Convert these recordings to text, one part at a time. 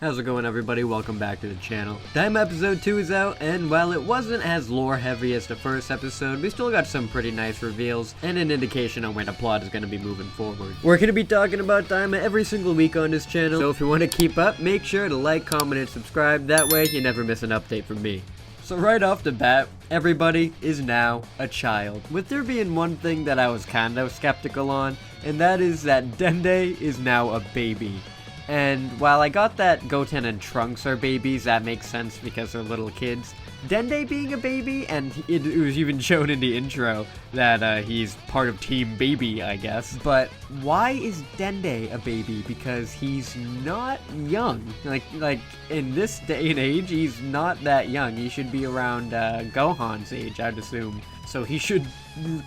How's it going, everybody? Welcome back to the channel. Daima episode 2 is out, and while it wasn't as lore heavy as the first episode, we still got some pretty nice reveals and an indication on where the plot is going to be moving forward. We're going to be talking about Daima every single week on this channel, so if you want to keep up, make sure to like, comment, and subscribe. That way you never miss an update from me. So right off the bat, everybody is now a child. With there being one thing that I was kind of skeptical on, and that is that Dende is now a baby. And while I got that Goten and Trunks are babies, that makes sense because they're little kids. Dende being a baby, and it was even shown in the intro that he's part of Team Baby, I guess. But why is Dende a baby? Because he's not young. Like in this day and age, he's not that young. He should be around Gohan's age, I'd assume. So he should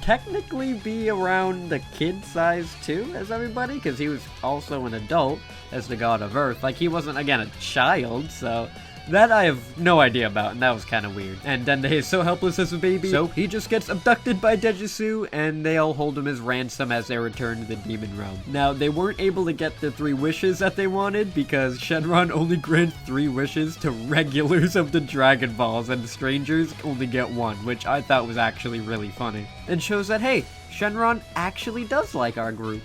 technically be around the kid size too as everybody, because he was also an adult as the god of Earth. Like, he wasn't, again, a child, so that I have no idea about, and that was kind of weird. And Dende is so helpless as a baby, so he just gets abducted by Dejitsu, and they all hold him as ransom as they return to the demon realm. Now, they weren't able to get the 3 wishes that they wanted, because Shenron only grants 3 wishes to regulars of the Dragon Balls, and strangers only get 1, which I thought was actually really funny. And shows that, hey, Shenron actually does like our group,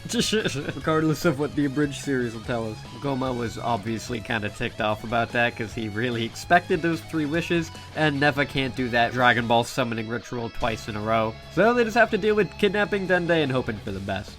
regardless of what the abridged series will tell us. Goma was obviously kind of ticked off about that because he really expected those 3 wishes, and Neva can't do that Dragon Ball summoning ritual twice in a row. So they just have to deal with kidnapping Dende and hoping for the best.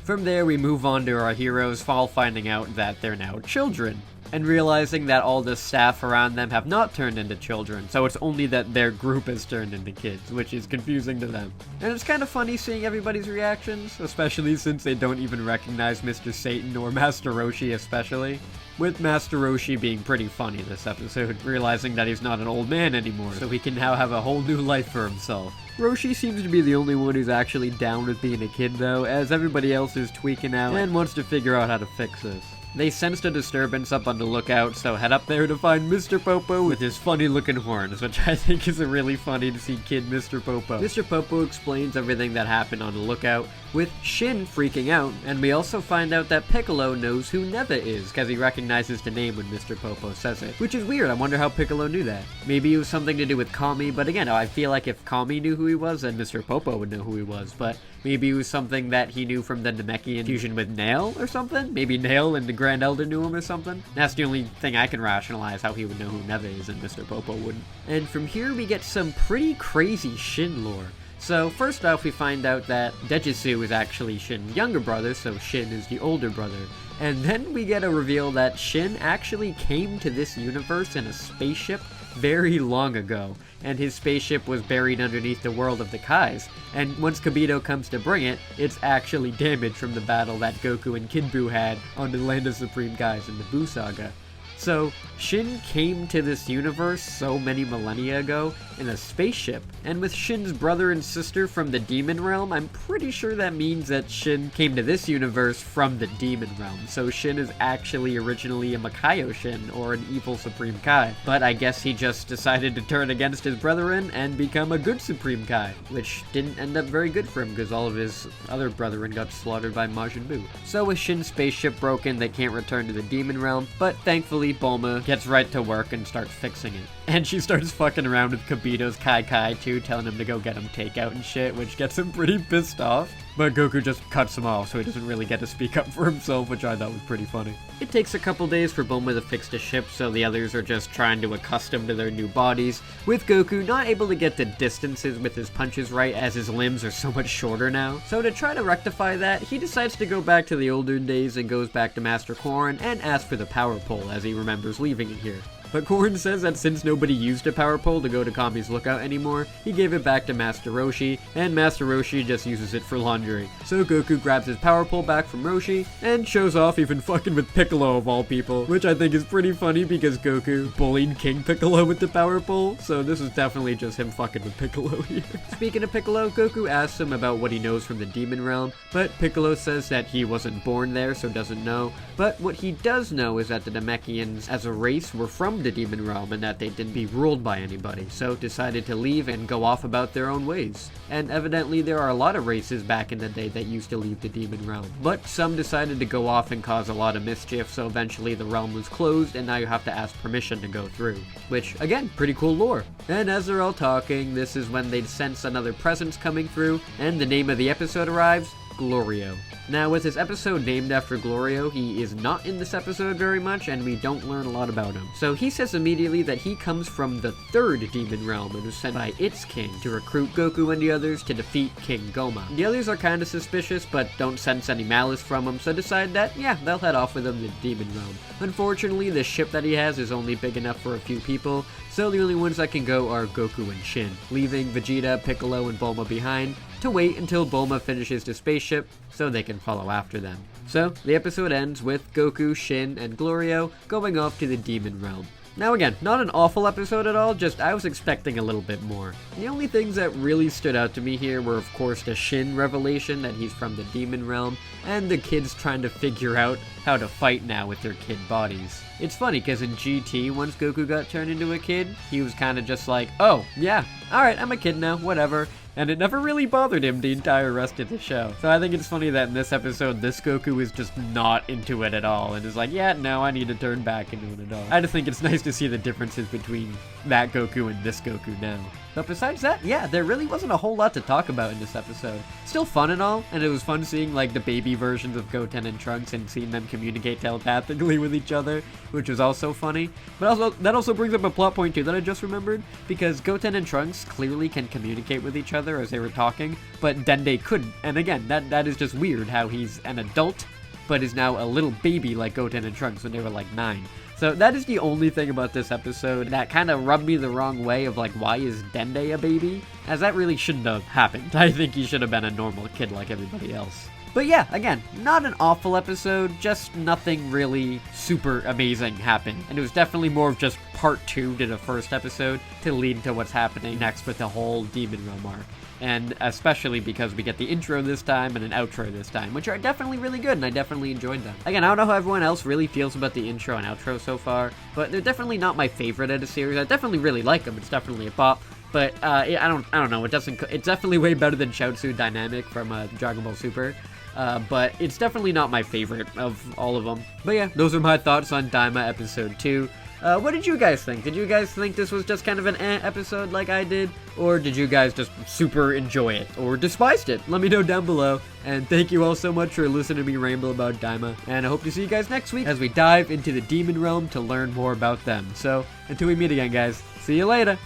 From there, we move on to our heroes, all finding out that they're now children, and realizing that all the staff around them have not turned into children, so it's only that their group has turned into kids, which is confusing to them. And it's kind of funny seeing everybody's reactions, especially since they don't even recognize Mr. Satan or Master Roshi especially. With Master Roshi being pretty funny this episode, realizing that he's not an old man anymore, so he can now have a whole new life for himself. Roshi seems to be the only one who's actually down with being a kid though, as everybody else is tweaking out and wants to figure out how to fix this. They sensed a disturbance up on the lookout, so head up there to find Mr. Popo with his funny-looking horns, which I think is a really funny to see kid Mr. Popo. Mr. Popo explains everything that happened on the lookout, with Shin freaking out, and we also find out that Piccolo knows who Neva is, because he recognizes the name when Mr. Popo says it. Which is weird, I wonder how Piccolo knew that. Maybe it was something to do with Kami, but again, I feel like if Kami knew who he was, then Mr. Popo would know who he was, but maybe it was something that he knew from the Namekian fusion with Nail or something? Maybe Nail and the Grand Elder knew him or something? That's the only thing I can rationalize how he would know who Neva is and Mr. Popo wouldn't. And from here we get some pretty crazy Shin lore. So first off, we find out that Dejitsu is actually Shin's younger brother, so Shin is the older brother. And then we get a reveal that Shin actually came to this universe in a spaceship very long ago, and his spaceship was buried underneath the world of the Kais, and once Kibito comes to bring it, it's actually damaged from the battle that Goku and Kid Buu had on the Land of Supreme Kais in the Buu Saga. So, Shin came to this universe so many millennia ago in a spaceship, and with Shin's brother and sister from the Demon Realm, I'm pretty sure that means that Shin came to this universe from the Demon Realm. So Shin is actually originally a Makaio Shin, or an evil Supreme Kai, but I guess he just decided to turn against his brethren and become a good Supreme Kai, which didn't end up very good for him because all of his other brethren got slaughtered by Majin Buu. So with Shin's spaceship broken, they can't return to the Demon Realm, but thankfully Bulma gets right to work and starts fixing it. And she starts fucking around with Kibito's Kai too, telling him to go get him takeout and shit, which gets him pretty pissed off. But Goku just cuts him off so he doesn't really get to speak up for himself, which I thought was pretty funny. It takes a couple days for Bulma to fix the ship, so the others are just trying to accustom to their new bodies, with Goku not able to get the distances with his punches right as his limbs are so much shorter now. So to try to rectify that, he decides to go back to the olden days and goes back to Master Korn and asks for the power pole as he remembers leaving it here. But Korn says that since nobody used a power pole to go to Kami's lookout anymore, he gave it back to Master Roshi, and Master Roshi just uses it for laundry. So Goku grabs his power pole back from Roshi, and shows off even fucking with Piccolo of all people, which I think is pretty funny because Goku bullied King Piccolo with the power pole, so this is definitely just him fucking with Piccolo here. Speaking of Piccolo, Goku asks him about what he knows from the Demon Realm, but Piccolo says that he wasn't born there, so doesn't know, but what he does know is that the Namekians as a race were from the demon realm and that they didn't be ruled by anybody, so decided to leave and go off about their own ways. And evidently there are a lot of races back in the day that used to leave the demon realm, but some decided to go off and cause a lot of mischief, so eventually the realm was closed and now you have to ask permission to go through. Which, again, pretty cool lore. And as they're all talking, this is when they'd sense another presence coming through, and the name of the episode arrives, Glorio. Now, with this episode named after Glorio, he is not in this episode very much, and we don't learn a lot about him. So he says immediately that he comes from the third demon realm and was sent by its king to recruit Goku and the others to defeat King Goma. The others are kinda suspicious, but don't sense any malice from him, so decide that, yeah, they'll head off with him to the demon realm. Unfortunately, the ship that he has is only big enough for a few people, so the only ones that can go are Goku and Shin, leaving Vegeta, Piccolo, and Bulma behind to wait until Bulma finishes the spaceship so they can follow after them. So, the episode ends with Goku, Shin, and Glorio going off to the demon realm. Now again, not an awful episode at all, just I was expecting a little bit more. The only things that really stood out to me here were of course the Shin revelation that he's from the demon realm, and the kids trying to figure out how to fight now with their kid bodies. It's funny because in GT, once Goku got turned into a kid, he was kind of just like, oh, yeah, alright, I'm a kid now, whatever. And it never really bothered him the entire rest of the show. So I think it's funny that in this episode, this Goku is just not into it at all and is like, yeah, no, I need to turn back into an adult. I just think it's nice to see the differences between that Goku and this Goku now. But besides that, yeah, there really wasn't a whole lot to talk about in this episode. Still fun and all, and it was fun seeing like the baby versions of Goten and Trunks and seeing them communicate telepathically with each other, which was also funny. But also, that also brings up a plot point too that I just remembered, because Goten and Trunks clearly can communicate with each other as they were talking, but Dende couldn't. And again, that is just weird how he's an adult, but is now a little baby like Goten and Trunks when they were like 9. So that is the only thing about this episode that kind of rubbed me the wrong way of like, why is Dende a baby? As that really shouldn't have happened. I think he should have been a normal kid like everybody else. But yeah, again, not an awful episode, just nothing really super amazing happened. And it was definitely more of just part 2 to the first episode to lead to what's happening next with the whole Demon Realm arc. And especially because we get the intro this time and an outro this time, which are definitely really good, and I definitely enjoyed them. Again, I don't know how everyone else really feels about the intro and outro so far, but they're definitely not my favorite of the series. I definitely really like them. It's definitely a bop. But I don't know. It's definitely way better than Chaozu Dynamic from Dragon Ball Super. But it's definitely not my favorite of all of them. But yeah, those are my thoughts on Daima episode 2. What did you guys think? Did you guys think this was just kind of an episode like I did? Or did you guys just super enjoy it? Or despised it? Let me know down below. And thank you all so much for listening to me ramble about Daima. And I hope to see you guys next week as we dive into the Demon Realm to learn more about them. So, until we meet again, guys, see you later!